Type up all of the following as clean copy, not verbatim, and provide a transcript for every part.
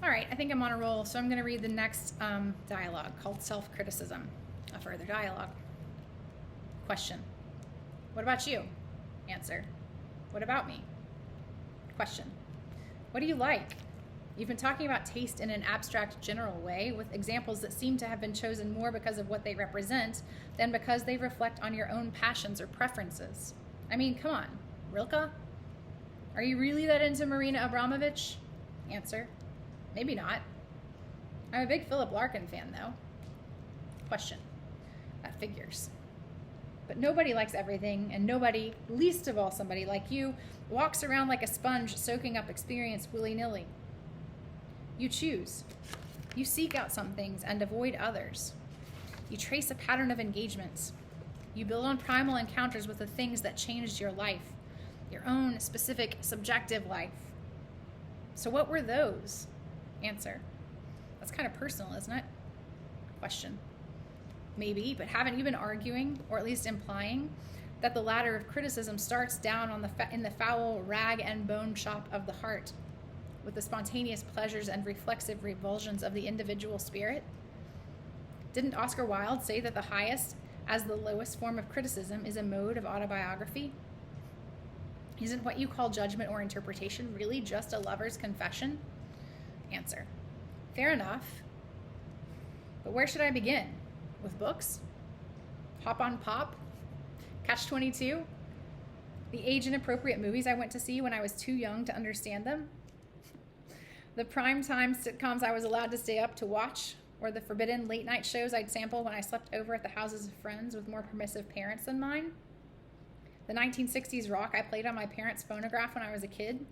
All right, I think I'm on a roll, so I'm going to read the next dialogue called Self-Criticism, a further dialogue. Question. What about you? Answer. What about me? Question. What do you like? You've been talking about taste in an abstract, general way, with examples that seem to have been chosen more because of what they represent than because they reflect on your own passions or preferences. I mean, come on, Rilke? Are you really that into Marina Abramovich? Answer. Maybe not. I'm a big Philip Larkin fan, though. Question. That figures. But nobody likes everything, and nobody, least of all somebody like you, walks around like a sponge soaking up experience willy-nilly. You choose. You seek out some things and avoid others. You trace a pattern of engagements. You build on primal encounters with the things that changed your life, your own specific, subjective life. So what were those? Answer. That's kind of personal, isn't it? Question. Maybe, but haven't you been arguing, or at least implying, that the ladder of criticism starts down on in the foul rag and bone shop of the heart, with the spontaneous pleasures and reflexive revulsions of the individual spirit? Didn't Oscar Wilde say that the highest, as the lowest form of criticism, is a mode of autobiography? Isn't what you call judgment or interpretation really just a lover's confession? Answer. Fair enough. But where should I begin? With books? Hop on Pop? Catch-22? The age-inappropriate movies I went to see when I was too young to understand them? The primetime sitcoms I was allowed to stay up to watch, or the forbidden late-night shows I'd sample when I slept over at the houses of friends with more permissive parents than mine? The 1960s rock I played on my parents' phonograph when I was a kid?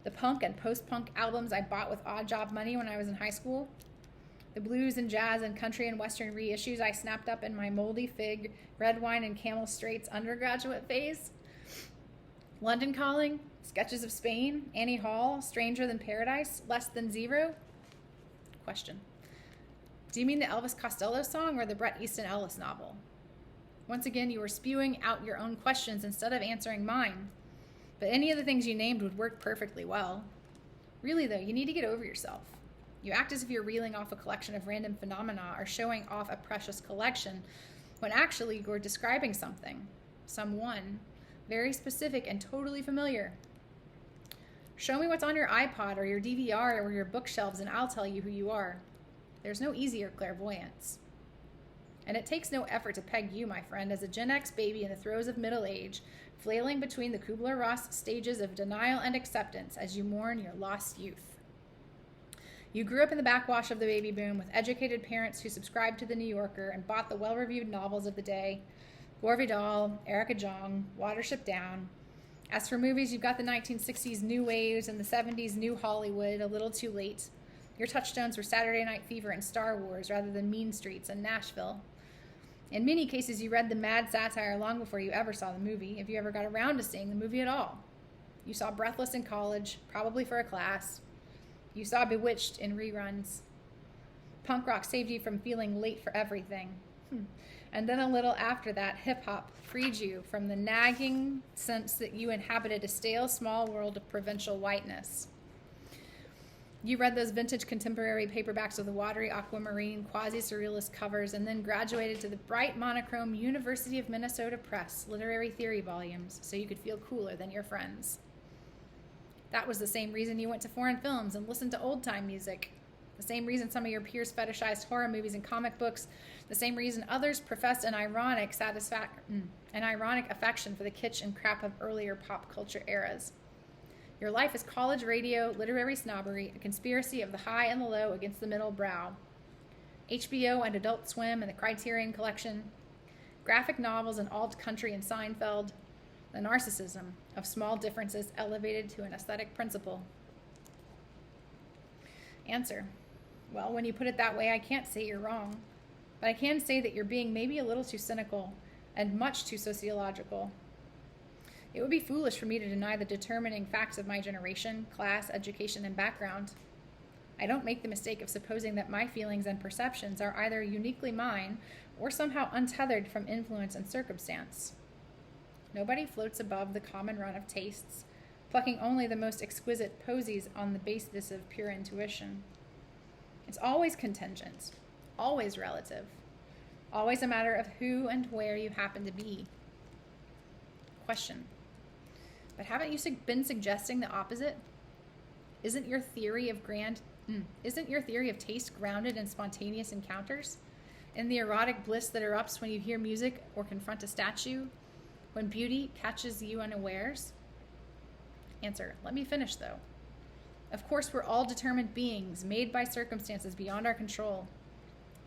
The punk and post-punk albums I bought with odd job money when I was in high school? The blues and jazz and country and western reissues I snapped up in my Moldy Fig, Red Wine and Camel Straits undergraduate phase? London Calling, Sketches of Spain, Annie Hall, Stranger Than Paradise, Less Than Zero? Question. Do you mean the Elvis Costello song or the Bret Easton Ellis novel? Once again, you were spewing out your own questions instead of answering mine. But any of the things you named would work perfectly well. Really, though, you need to get over yourself. You act as if you're reeling off a collection of random phenomena or showing off a precious collection, when actually you're describing something, someone, very specific and totally familiar. Show me what's on your iPod or your DVR or your bookshelves and I'll tell you who you are. There's no easier clairvoyance. And it takes no effort to peg you, my friend, as a Gen X baby in the throes of middle age, flailing between the Kubler-Ross stages of denial and acceptance as you mourn your lost youth. You grew up in the backwash of the baby boom with educated parents who subscribed to The New Yorker and bought the well-reviewed novels of the day, Gore Vidal, Erica Jong, Watership Down. As for movies, you've got the 1960s new waves and the 70s new Hollywood, a little too late. Your touchstones were Saturday Night Fever and Star Wars rather than Mean Streets and Nashville. In many cases, you read the mad satire long before you ever saw the movie, if you ever got around to seeing the movie at all. You saw Breathless in college, probably for a class. You saw Bewitched in reruns. Punk rock saved you from feeling late for everything. And then a little after that, hip-hop freed you from the nagging sense that you inhabited a stale, small world of provincial whiteness. You read those vintage contemporary paperbacks with the watery aquamarine, quasi-surrealist covers, and then graduated to the bright monochrome University of Minnesota Press literary theory volumes so you could feel cooler than your friends. That was the same reason you went to foreign films and listened to old-time music. The same reason some of your peers fetishized horror movies and comic books. The same reason others professed an ironic affection for the kitsch and crap of earlier pop culture eras. Your life is college radio, literary snobbery, a conspiracy of the high and the low against the middle brow. HBO and Adult Swim and the Criterion Collection. Graphic novels and alt country and Seinfeld. The narcissism of small differences elevated to an aesthetic principle. Answer. Well, when you put it that way, I can't say you're wrong. But I can say that you're being maybe a little too cynical and much too sociological. It would be foolish for me to deny the determining facts of my generation, class, education, and background. I don't make the mistake of supposing that my feelings and perceptions are either uniquely mine or somehow untethered from influence and circumstance. Nobody floats above the common run of tastes, plucking only the most exquisite posies on the basis of pure intuition. It's always contingent, always relative, always a matter of who and where you happen to be. Question. But haven't you been suggesting the opposite? Isn't your theory of taste grounded in spontaneous encounters? In the erotic bliss that erupts when you hear music or confront a statue? When beauty catches you unawares? Answer. Let me finish, though. Of course, we're all determined beings, made by circumstances beyond our control.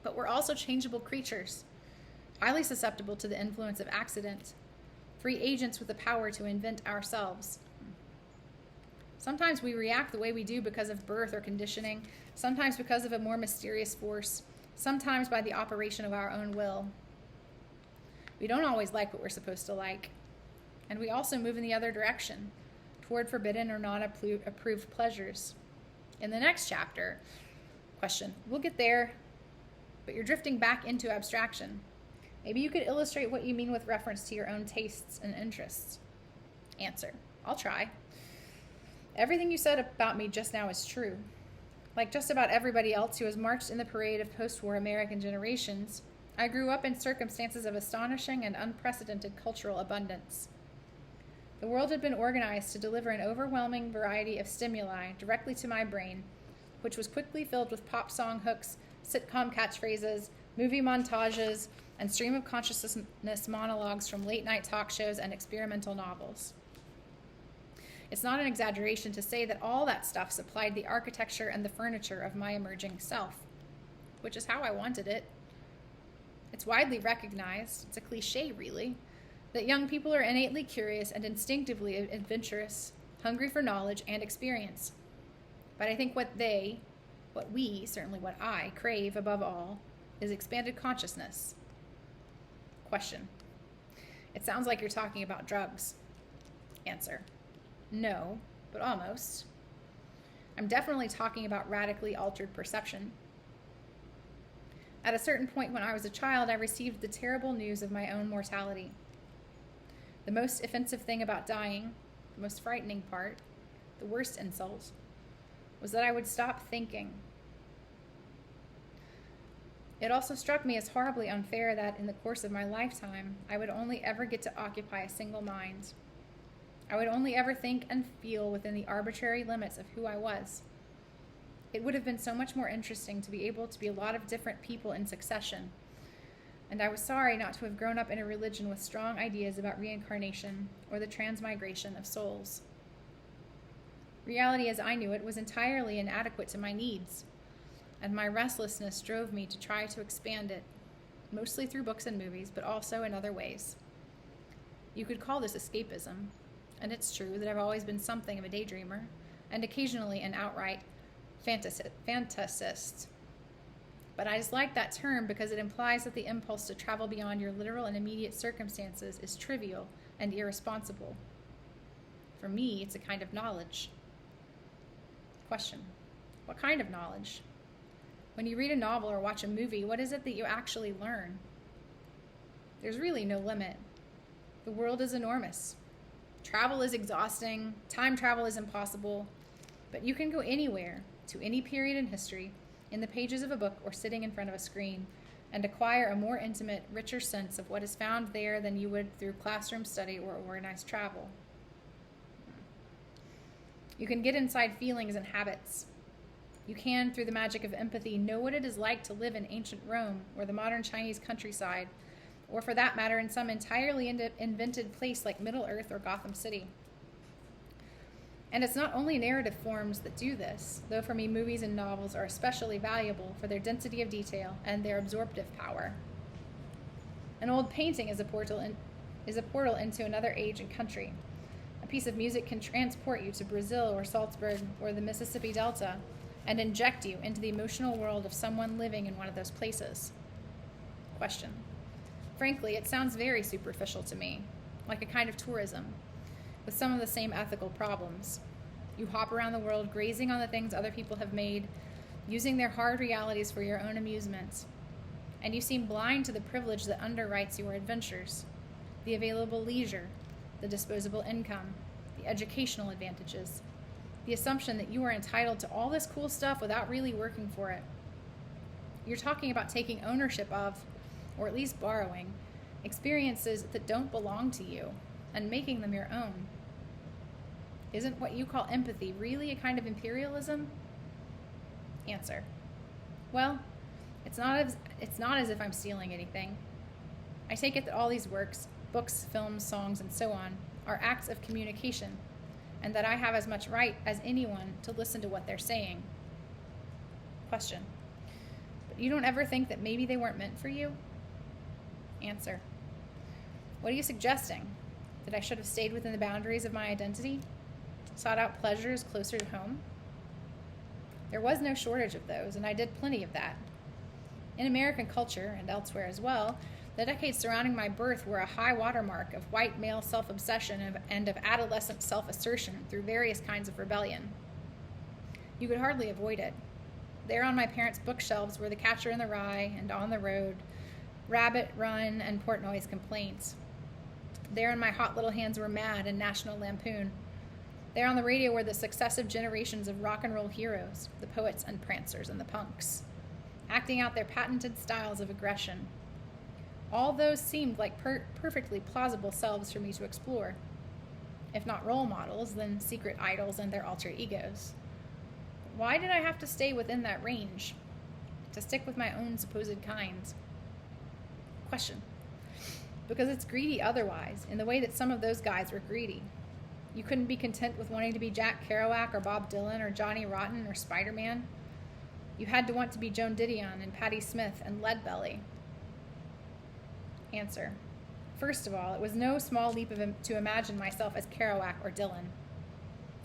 But we're also changeable creatures, highly susceptible to the influence of accident, free agents with the power to invent ourselves. Sometimes we react the way we do because of birth or conditioning, sometimes because of a more mysterious force, sometimes by the operation of our own will. We don't always like what we're supposed to like, and we also move in the other direction, toward forbidden or not approved pleasures. In the next chapter, question, we'll get there, but you're drifting back into abstraction. Maybe you could illustrate what you mean with reference to your own tastes and interests. Answer, I'll try. Everything you said about me just now is true. Like just about everybody else who has marched in the parade of post-war American generations, I grew up in circumstances of astonishing and unprecedented cultural abundance. The world had been organized to deliver an overwhelming variety of stimuli directly to my brain, which was quickly filled with pop song hooks, sitcom catchphrases, movie montages, and stream of consciousness monologues from late-night talk shows and experimental novels. It's not an exaggeration to say that all that stuff supplied the architecture and the furniture of my emerging self, which is how I wanted it. It's widely recognized, it's a cliche we, that young people are innately curious and instinctively adventurous, hungry for knowledge and experience. But I think what I crave above all, is expanded consciousness. Question. It sounds like you're talking about drugs. Answer. No, but almost. I'm definitely talking about radically altered perception. At a certain point when I was a child, I received the terrible news of my own mortality. The most offensive thing about dying, the most frightening part, the worst insult, was that I would stop thinking. It also struck me as horribly unfair that, in the course of my lifetime, I would only ever get to occupy a single mind. I would only ever think and feel within the arbitrary limits of who I was. It would have been so much more interesting to be able to be a lot of different people in succession, and I was sorry not to have grown up in a religion with strong ideas about reincarnation or the transmigration of souls. Reality as I knew it was entirely inadequate to my needs, and my restlessness drove me to try to expand it, mostly through books and movies, but also in other ways. You could call this escapism, and it's true that I've always been something of a daydreamer, and occasionally an outright fantasist. But I dislike that term because it implies that the impulse to travel beyond your literal and immediate circumstances is trivial and irresponsible. For me, it's a kind of knowledge. Question. What kind of knowledge? When you read a novel or watch a movie, what is it that you actually learn? There's really no limit. The world is enormous. Travel is exhausting. Time travel is impossible. But you can go anywhere, to any period in history, in the pages of a book or sitting in front of a screen, and acquire a more intimate, richer sense of what is found there than you would through classroom study or organized travel. You can get inside feelings and habits. You can, through the magic of empathy, know what it is like to live in ancient Rome or the modern Chinese countryside, or for that matter in some entirely invented place like Middle-earth or Gotham City. And it's not only narrative forms that do this, though for me movies and novels are especially valuable for their density of detail and their absorptive power. An old painting is a portal into another age and country. A piece of music can transport you to Brazil or Salzburg or the Mississippi Delta and inject you into the emotional world of someone living in one of those places. Question. Frankly, it sounds very superficial to me, like a kind of tourism, with some of the same ethical problems. You hop around the world grazing on the things other people have made, using their hard realities for your own amusement. And you seem blind to the privilege that underwrites your adventures, the available leisure, the disposable income, the the educational advantages, the assumption that you are entitled to all this cool stuff without really working for it. You're talking about taking ownership of, or at least borrowing, experiences that don't belong to you and making them your own. Isn't what you call empathy really a kind of imperialism? Answer. Well, it's not as if I'm stealing anything. I take it that all these works, books, films, songs, and so on, are acts of communication, and that I have as much right as anyone to listen to what they're saying. Question. But you don't ever think that maybe they weren't meant for you? Answer. What are you suggesting? That I should have stayed within the boundaries of my identity? Sought out pleasures closer to home? There was no shortage of those, and I did plenty of that. In American culture, and elsewhere as well, the decades surrounding my birth were a high watermark of white male self-obsession and of adolescent self-assertion through various kinds of rebellion. You could hardly avoid it. There on my parents' bookshelves were The Catcher in the Rye and On the Road, Rabbit Run, and Portnoy's Complaints. There in my hot little hands were Mad and National Lampoon. There on the radio were the successive generations of rock and roll heroes, the poets and prancers and the punks, acting out their patented styles of aggression. All those seemed like perfectly plausible selves for me to explore. If not role models, then secret idols and their alter egos. Why did I have to stay within that range? To stick with my own supposed kind? Question. Because it's greedy otherwise, in the way that some of those guys were greedy. You couldn't be content with wanting to be Jack Kerouac or Bob Dylan or Johnny Rotten or Spider-Man. You had to want to be Joan Didion and Patti Smith and Leadbelly. Answer. First of all, it was no small leap to imagine myself as Kerouac or Dylan.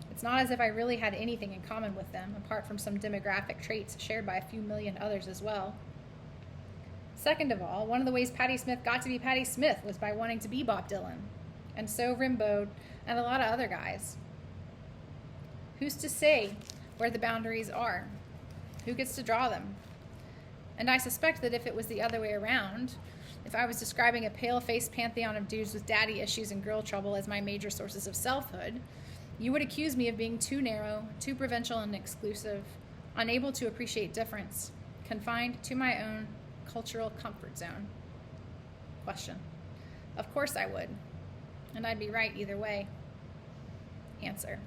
It's not as if I really had anything in common with them, apart from some demographic traits shared by a few million others as well. Second of all, one of the ways Patti Smith got to be Patti Smith was by wanting to be Bob Dylan, and so Rimbaud and a lot of other guys. Who's to say where the boundaries are? Who gets to draw them? And I suspect that if it was the other way around, if I was describing a pale-faced pantheon of dudes with daddy issues and girl trouble as my major sources of selfhood, you would accuse me of being too narrow, too provincial and exclusive, unable to appreciate difference, confined to my own cultural comfort zone. Question. Of course I would, and I'd be right either way. Answer.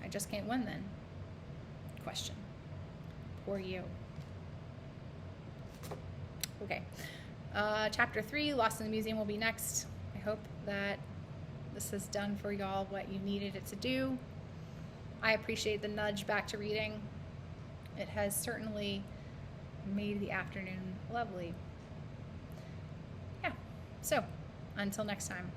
I just can't win then. Question. Poor you. Okay. Chapter 3, Lost in the Museum, will be next. I hope that this has done for y'all what you needed it to do. I appreciate the nudge back to reading. It has certainly made the afternoon lovely. Yeah. So, until next time.